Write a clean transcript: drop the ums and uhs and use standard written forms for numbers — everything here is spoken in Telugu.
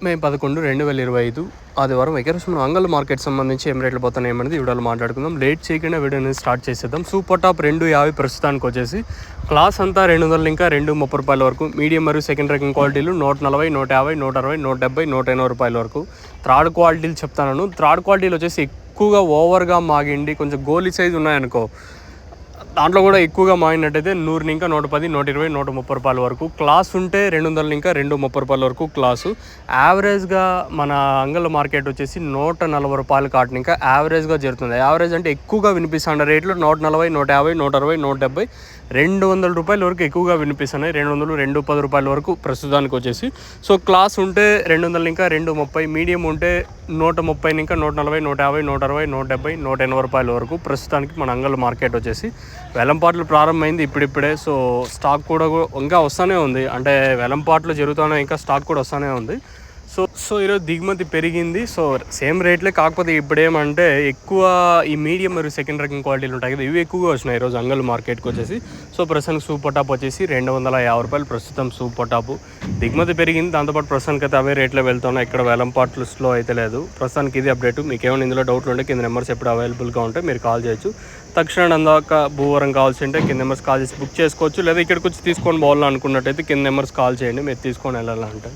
మే 11, 2025 ఆదివారం ఈరోజు మనం అంగల్ మార్కెట్ సంబంధించి ఏం రేట్లు పోతున్నాయి ఏమనేది వీడియోలో మాట్లాడుకుందాం. లేట్ చేయకుండా వీడియోని స్టార్ట్ చేసేద్దాం. సూపర్ టాప్ 250 ప్రస్తుతానికి వచ్చేసి క్లాస్ అంతా 200 ఇంకా 230 రూపాయల వరకు. మీడియం మరియు సెకండ్ ర్యాంకింగ్ క్వాలిటీలు 140, 150, 160, 170, 180 రూపాయల వరకు. థర్డ్ క్వాలిటీలు చెప్తాను. థర్డ్ క్వాలిటీలు వచ్చేసి ఎక్కువగా ఓవర్గా మాగిండి కొంచెం గోలీ సైజు ఉన్నాయనుకో, దాంట్లో కూడా ఎక్కువగా మాగినట్టయితే 100 ఇంకా 110, 120, 130 రూపాయల వరకు. క్లాస్ ఉంటే 200 ఇంకా 230 రూపాయల వరకు క్లాసు. యావరేజ్గా మన అంగల్ మార్కెట్ వచ్చేసి 140 రూపాయలు కాటన్ ఇంకా యావరేజ్గా జరుగుతుంది. యావరేజ్ అంటే ఎక్కువగా వినిపిస్తున్న రేట్లు 140, 150, 160, 170, 200 రూపాయల వరకు ఎక్కువగా వినిపిస్తున్నాయి. 200, 210 రూపాయల వరకు ప్రస్తుతానికి వచ్చేసి. సో క్లాస్ ఉంటే 200 ఇంకా 230, మీడియం ఉంటే 130 ఇంకా 140, 150, 160, 170, 180 రూపాయల వరకు ప్రస్తుతానికి మన అంగల్ మార్కెట్ వచ్చేసి. వేలంపాట్లు ప్రారంభమైంది ఇప్పుడిప్పుడే. సో స్టాక్ కూడా ఇంకా వస్తూనే ఉంది, అంటే వేలంపాట్లు జరుగుతూనే ఇంకా స్టాక్ కూడా వస్తూనే ఉంది. సో ఈరోజు దిగుమతి పెరిగింది. సో సేమ్ రేట్లే, కాకపోతే ఇప్పుడేమంటే ఎక్కువ ఈ మీడియం మరియు సెకండ్ ర్యాంకింగ్ క్వాలిటీలు ఉంటాయి కదా, ఇవి ఎక్కువగా వచ్చినాయి ఈరోజు అంగల్ మార్కెట్కి వచ్చేసి. సో ప్రస్తుతానికి సూపర్ టాప్ వచ్చేసి 250 రూపాయలు ప్రస్తుతం సూపర్ టాపు. దిగుమతి పెరిగింది, దాంతోపాటు ప్రస్తుతానికి అయితే అవే రేట్లో వెళ్తున్నాయి. ఇక్కడ వేలంపాట్లు స్లో అయితే లేదు. ప్రస్తుతానికి ఇది అప్డేట్. మీకు ఏమైనా ఇందులో డౌట్లు ఉంటే కింద నెంబర్స్ ఎప్పుడు అవైలబుల్గా ఉంటే మీరు కాల్ చేయొచ్చు. తక్షణ అందాక భూవరం కావాల్సి ఉంటే కింద నెంబర్స్ కాల్ చేసి బుక్ చేసుకోవచ్చు. లేదా ఇక్కడికి వచ్చి తీసుకొని పోవాలనుకున్నట్టయితే కింద నెంబర్స్ కాల్ చేయండి, మీరు తీసుకొని వెళ్ళాలంటే.